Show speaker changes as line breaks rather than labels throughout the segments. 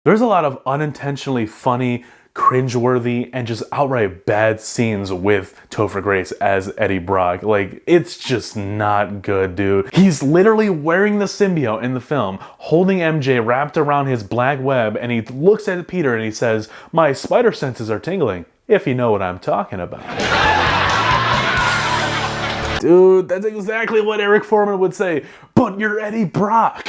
There's a lot of unintentionally funny, cringeworthy, and just outright bad scenes with Topher Grace as Eddie Brock. Like, it's just not good, dude. He's literally wearing the symbiote in the film, holding MJ wrapped around his black web, and he looks at Peter and he says, "My spider senses are tingling, if you know what I'm talking about." Dude, that's exactly what Eric Foreman would say, but you're Eddie Brock.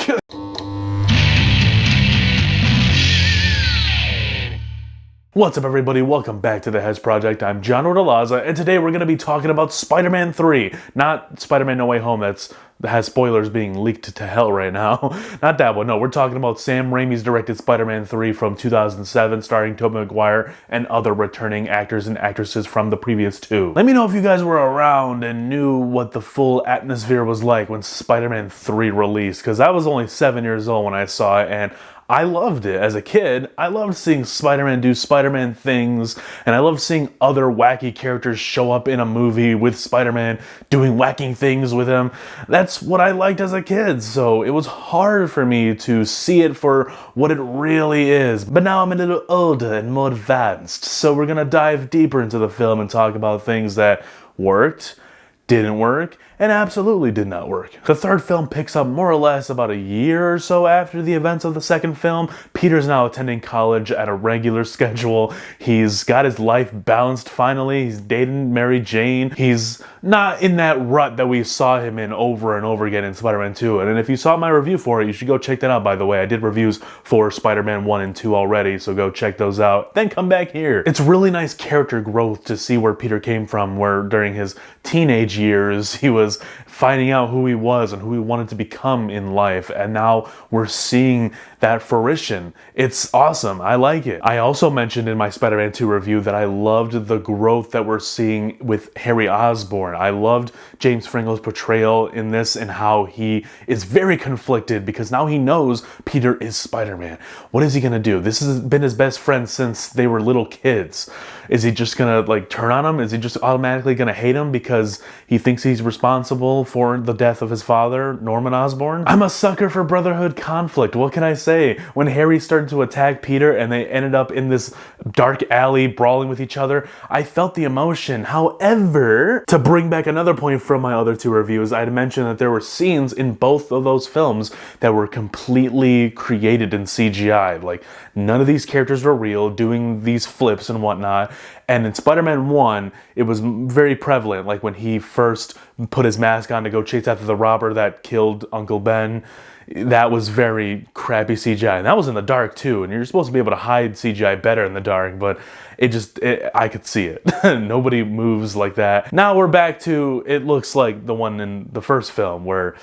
What's up, everybody? Welcome back to The Hez Project. I'm John Ordalaza, and today we're going to be talking about Spider-Man 3. Not Spider-Man No Way Home, that has spoilers being leaked to hell right now. Not that one, no. We're talking about Sam Raimi's directed Spider-Man 3 from 2007, starring Tobey Maguire and other returning actors and actresses from the previous two. Let me know if you guys were around and knew what the full atmosphere was like when Spider-Man 3 released, because I was only 7 years old when I saw it, and I loved it. As a kid, I loved seeing Spider-Man do Spider-Man things, and I loved seeing other wacky characters show up in a movie with Spider-Man doing wacky things with him. That's what I liked as a kid, so it was hard for me to see it for what it really is. But now I'm a little older and more advanced, so we're gonna dive deeper into the film and talk about things that worked, didn't work, and absolutely did not work. The third film picks up more or less about a year or so after the events of the second film. Peter's now attending college at a regular schedule. He's got his life balanced finally. He's dating Mary Jane. He's not in that rut that we saw him in over and over again in Spider-Man 2. And if you saw my review for it, you should go check that out, by the way. I did reviews for Spider-Man 1 and 2 already, so go check those out. Then come back here. It's really nice character growth to see where Peter came from, where during his teenage years, he was finding out who he was and who he wanted to become in life, and now we're seeing that fruition. It's awesome. I like it. I also mentioned in my Spider-Man 2 review that I loved the growth that we're seeing with Harry Osborn. I loved James Franco's portrayal in this and how he is very conflicted because now he knows Peter is Spider-Man. What is he gonna do? This has been his best friend since they were little kids. Is he just gonna turn on him? Is he just automatically gonna hate him because he thinks he's responsible for the death of his father, Norman Osborn? I'm a sucker for brotherhood conflict. What can I say? When Harry started to attack Peter and they ended up in this dark alley brawling with each other, I felt the emotion. However, to bring back another point from my other two reviews, I had mentioned that there were scenes in both of those films that were completely created in CGI. Like, none of these characters were real, doing these flips and whatnot. And in Spider-Man 1, it was very prevalent, like when he first put his mask on to go chase after the robber that killed Uncle Ben. That was very crappy CGI, and that was in the dark too, and you're supposed to be able to hide CGI better in the dark, but I could see it. Nobody moves like that. Now we're back to, it looks like the one in the first film where,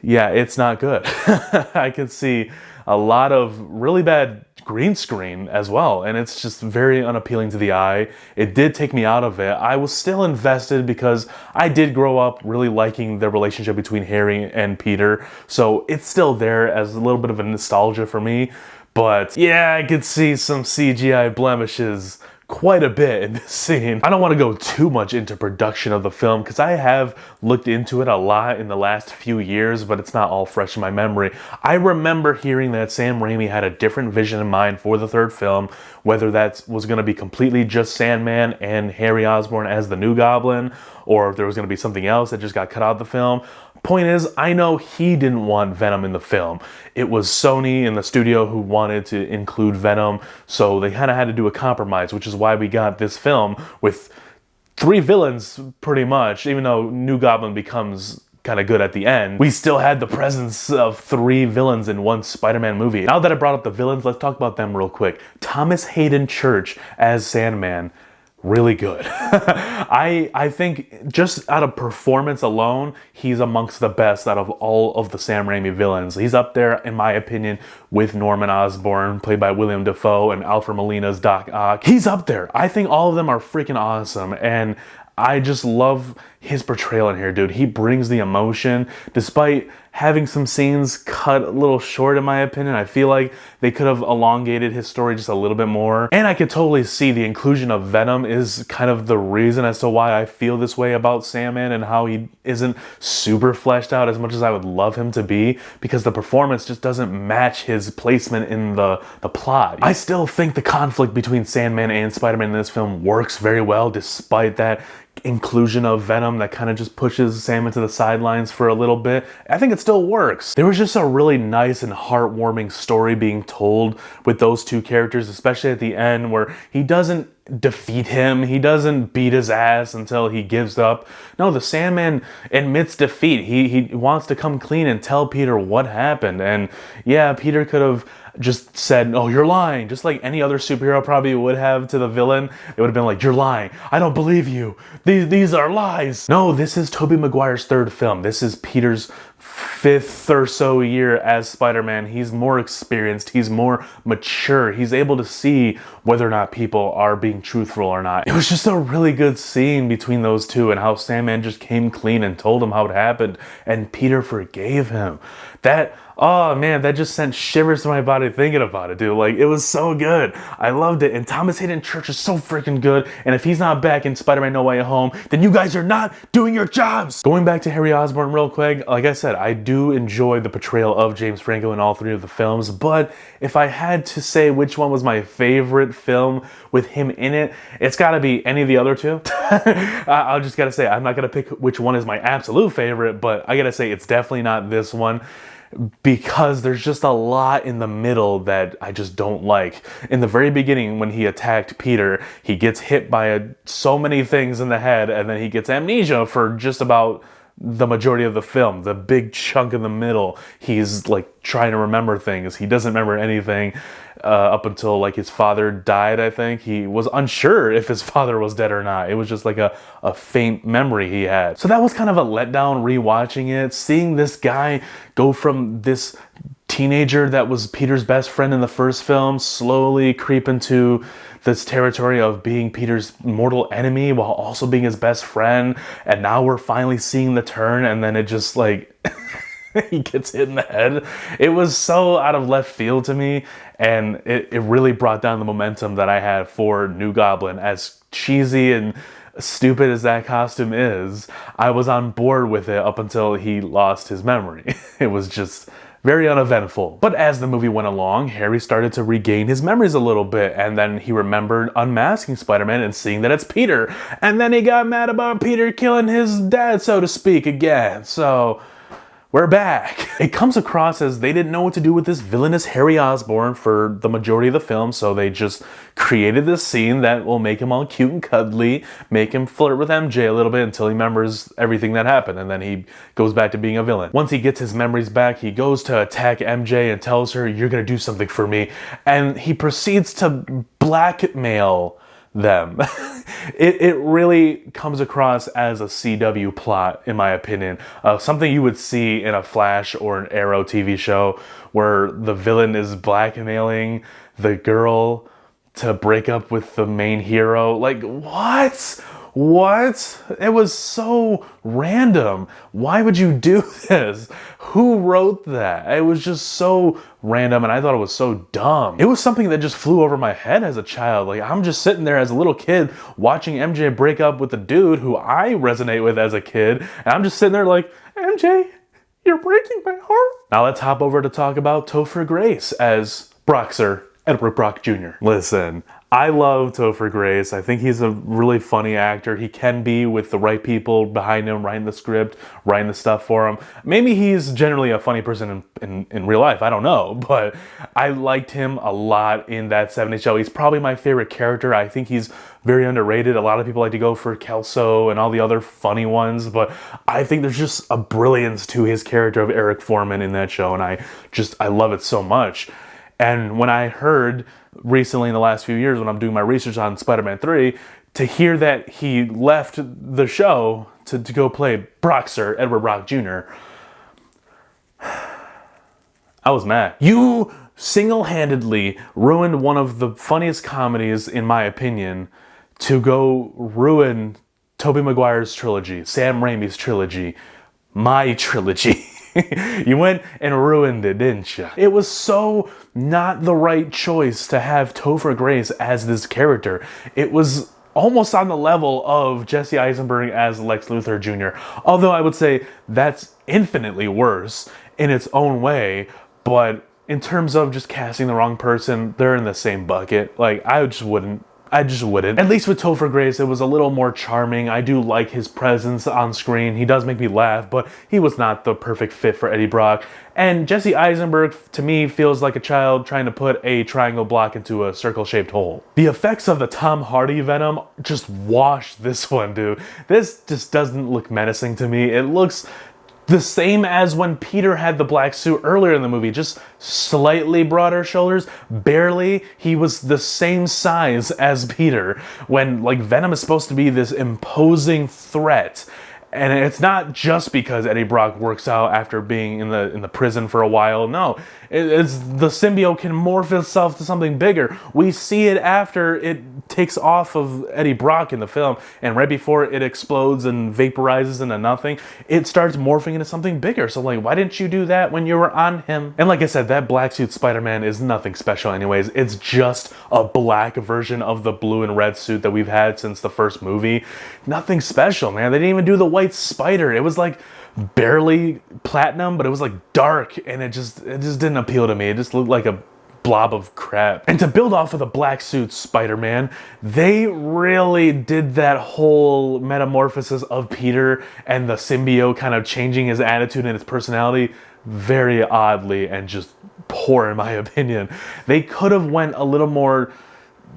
yeah, it's not good. I could see a lot of really bad green screen as well, and it's just very unappealing to the eye. It did take me out of it. I was still invested because I did grow up really liking the relationship between Harry and Peter, so it's still there as a little bit of a nostalgia for me. But yeah, I could see some CGI blemishes quite a bit in this scene. I don't want to go too much into production of the film because I have looked into it a lot in the last few years, but it's not all fresh in my memory. I remember hearing that Sam Raimi had a different vision in mind for the third film, whether that was going to be completely just Sandman and Harry Osborn as the new Goblin, or if there was going to be something else that just got cut out of the film. Point is, I know he didn't want Venom in the film. It was Sony and the studio who wanted to include Venom, so they kind of had to do a compromise, which is why we got this film with 3 villains, pretty much. Even though New Goblin becomes kind of good at the end, we still had the presence of 3 villains in one Spider-Man movie. Now that I brought up the villains, let's talk about them real quick. Thomas Hayden Church as Sandman. Really good. I think just out of performance alone, he's amongst the best out of all of the Sam Raimi villains. He's up there, in my opinion, with Norman Osborn, played by William Dafoe, and Alfred Molina's Doc Ock. He's up there. I think all of them are freaking awesome, and I just love his portrayal in here, dude. He brings the emotion, despite having some scenes cut a little short in my opinion. I feel like they could have elongated his story just a little bit more. And I could totally see the inclusion of Venom is kind of the reason as to why I feel this way about Sandman and how he isn't super fleshed out as much as I would love him to be, because the performance just doesn't match his placement in the plot. I still think the conflict between Sandman and Spider-Man in this film works very well, despite that inclusion of Venom that kind of just pushes Sam into the sidelines for a little bit. I think it still works. There was just a really nice and heartwarming story being told with those two characters, especially at the end where he doesn't defeat him, he doesn't beat his ass until he gives up. No, the Sandman admits defeat. He wants to come clean and tell Peter what happened. And yeah, Peter could have just said, "Oh, you're lying," just like any other superhero probably would have to the villain. It would have been like, "You're lying. I don't believe you. These are lies." No, this is Tobey Maguire's third film. This is Peter's fifth or so year as Spider-Man. He's more experienced. He's more mature. He's able to see whether or not people are being truthful or not. It was just a really good scene between those two and how Sandman just came clean and told him how it happened and Peter forgave him. Oh man, that just sent shivers to my body thinking about it, dude. Like, it was so good. I loved it. And Thomas Hayden Church is so freaking good. And if he's not back in Spider-Man No Way Home, then you guys are not doing your jobs. Going back to Harry Osborn real quick, like I said, I do enjoy the portrayal of James Franco in all three of the films. But if I had to say which one was my favorite film with him in it, it's gotta be any of the other two. I'll just gotta say, I'm not gonna pick which one is my absolute favorite, but I gotta say it's definitely not this one, because there's just a lot in the middle that I just don't like. In the very beginning, when he attacked Peter, he gets hit by so many things in the head, and then he gets amnesia for just about the majority of the film. The big chunk in the middle, he's like trying to remember things. He doesn't remember anything up until like his father died, I think. He was unsure if his father was dead or not. It was just like a faint memory he had. So that was kind of a letdown rewatching it. Seeing this guy go from this teenager that was Peter's best friend in the first film slowly creep into this territory of being Peter's mortal enemy while also being his best friend. And now we're finally seeing the turn, and then it just like he gets hit in the head. It was so out of left field to me, and it really brought down the momentum that I had for New Goblin. As cheesy and stupid as that costume is, I was on board with it up until he lost his memory. It was just very uneventful. But as the movie went along, Harry started to regain his memories a little bit, and then he remembered unmasking Spider-Man and seeing that it's Peter. And then he got mad about Peter killing his dad, so to speak, again. So we're back. It comes across as they didn't know what to do with this villainous Harry Osborn for the majority of the film, so they just created this scene that will make him all cute and cuddly, make him flirt with MJ a little bit until he remembers everything that happened, and then he goes back to being a villain. Once he gets his memories back, he goes to attack MJ and tells her, "You're gonna do something for me," and he proceeds to blackmail them. It really comes across as a CW plot, in my opinion. Something you would see in a Flash or an Arrow TV show where the villain is blackmailing the girl to break up with the main hero. Like, what? What? It was so random. Why would you do this? Who wrote that? It was just so random, and I thought it was so dumb. It was something that just flew over my head as a child. Like, I'm just sitting there as a little kid watching MJ break up with the dude who I resonate with as a kid, and I'm just sitting there like, "MJ, you're breaking my heart." Now let's hop over to talk about Topher Grace as Broxer, Edward Brock Jr. Listen, I love Topher Grace. I think he's a really funny actor. He can be, with the right people behind him, writing the script, writing the stuff for him. Maybe he's generally a funny person in real life. I don't know. But I liked him a lot in that 70s show. He's probably my favorite character. I think he's very underrated. A lot of people like to go for Kelso and all the other funny ones. But I think there's just a brilliance to his character of Eric Foreman in that show. And I love it so much. And when I heard recently in the last few years when I'm doing my research on Spider-Man 3, to hear that he left the show to go play Broxer, Edward Brock Jr., I was mad. You single-handedly ruined one of the funniest comedies, in my opinion, to go ruin Tobey Maguire's trilogy, Sam Raimi's trilogy, my trilogy. You went and ruined it, didn't you? It was so not the right choice to have Topher Grace as this character. It was almost on the level of Jesse Eisenberg as Lex Luthor Jr. Although I would say that's infinitely worse in its own way, but in terms of just casting the wrong person, they're in the same bucket. Like, I just wouldn't. At least with Topher Grace, it was a little more charming. I do like his presence on screen. He does make me laugh, but he was not the perfect fit for Eddie Brock. And Jesse Eisenberg, to me, feels like a child trying to put a triangle block into a circle-shaped hole. The effects of the Tom Hardy Venom just wash this one, dude. This just doesn't look menacing to me. It looks the same as when Peter had the black suit earlier in the movie, just slightly broader shoulders, barely. He was the same size as Peter, when like Venom is supposed to be this imposing threat. And it's not just because Eddie Brock works out after being in the prison for a while. No, it's the symbiote can morph itself to something bigger. We see it after it takes off of Eddie Brock in the film, and right before it explodes and vaporizes into nothing, it starts morphing into something bigger. So like, why didn't you do that when you were on him? And like I said, that black suit Spider-Man is nothing special anyways. It's just a black version of the blue and red suit that we've had since the first movie. Nothing special, man. They didn't even do the white spider. It was like barely platinum, but it was like dark, and it just didn't appeal to me. It just looked like a blob of crap. And to build off of the black suit Spider-Man, they really did that whole metamorphosis of Peter and the symbiote kind of changing his attitude and his personality very oddly and just poor in my opinion. They could have went a little more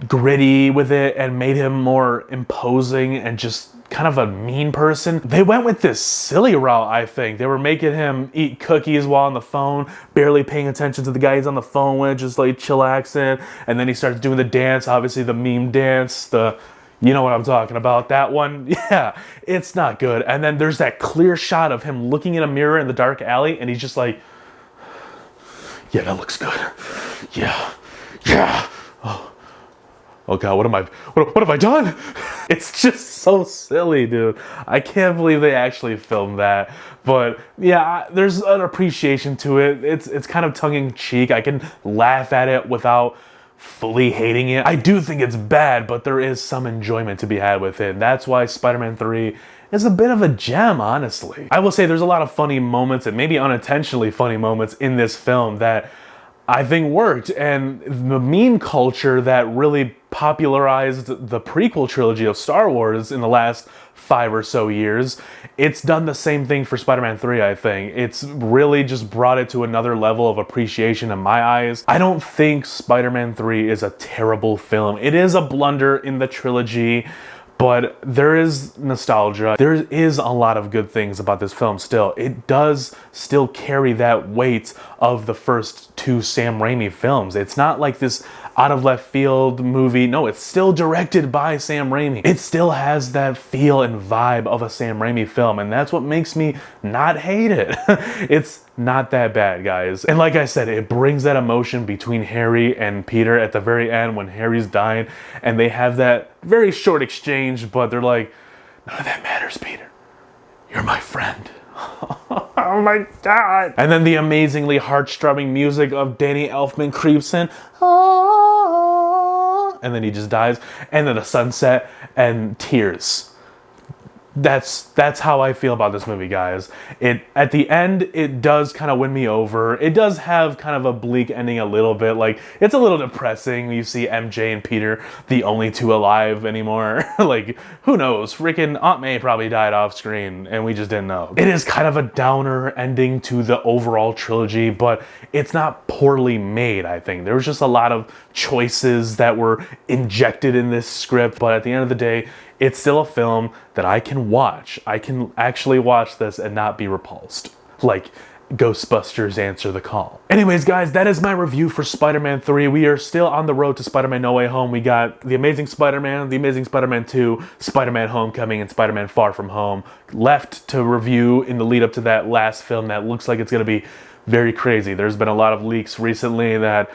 gritty with it and made him more imposing and just kind of a mean person. They went with this silly route, I think. They were making him eat cookies while on the phone, barely paying attention to the guy he's on the phone with, just like chillaxing. And then he starts doing the dance, obviously the meme dance, you know what I'm talking about, that one. Yeah, it's not good. And then there's that clear shot of him looking in a mirror in the dark alley, and he's just like, yeah, that looks good. Yeah. Oh God, what have I done? It's just so silly, dude. I can't believe they actually filmed that. But yeah, there's an appreciation to it. It's kind of tongue-in-cheek. I can laugh at it without fully hating it. I do think it's bad, but there is some enjoyment to be had with it. That's why Spider-Man 3 is a bit of a gem, honestly. I will say there's a lot of funny moments, and maybe unintentionally funny moments in this film that I think worked, and the meme culture that really popularized the prequel trilogy of Star Wars in the last 5 or so years, it's done the same thing for Spider-Man 3, I think. It's really just brought it to another level of appreciation in my eyes. I don't think Spider-Man 3 is a terrible film. It is a blunder in the trilogy, but there is nostalgia. There is a lot of good things about this film still. It does still carry that weight of the first 2 Sam Raimi films. It's not like this out of left field movie. No, it's still directed by Sam Raimi. It still has that feel and vibe of a Sam Raimi film, and that's what makes me not hate it. It's not that bad, guys. And like I said, it brings that emotion between Harry and Peter at the very end when Harry's dying, and they have that very short exchange, but they're like, none of that matters, Peter. You're my friend. Oh my God. And then the amazingly heart-strumming music of Danny Elfman creeps in. And then he just dies. And then a sunset and tears. That's how I feel about this movie, guys. At the end, it does kind of win me over. It does have kind of a bleak ending a little bit. Like, it's a little depressing. You see MJ and Peter, the only 2 alive anymore. Like, who knows? Freaking Aunt May probably died off screen, and we just didn't know. It is kind of a downer ending to the overall trilogy, but it's not poorly made, I think. There was just a lot of choices that were injected in this script, but at the end of the day, it's still a film that I can watch. I can actually watch this and not be repulsed. Like Ghostbusters Answer the Call. Anyways, guys, that is my review for Spider-Man 3. We are still on the road to Spider-Man No Way Home. We got The Amazing Spider-Man, The Amazing Spider-Man 2, Spider-Man Homecoming, and Spider-Man Far From Home left to review in the lead up to that last film that looks like it's going to be very crazy. There's been a lot of leaks recently that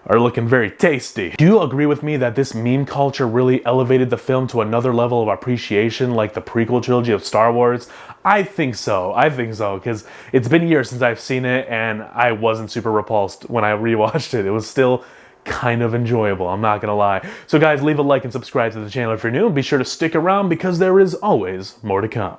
are looking very tasty. Do you agree with me that this meme culture really elevated the film to another level of appreciation like the prequel trilogy of Star Wars? I think so, because it's been years since I've seen it and I wasn't super repulsed when I rewatched it. It was still kind of enjoyable, I'm not gonna lie. So guys, leave a like and subscribe to the channel if you're new, and be sure to stick around because there is always more to come.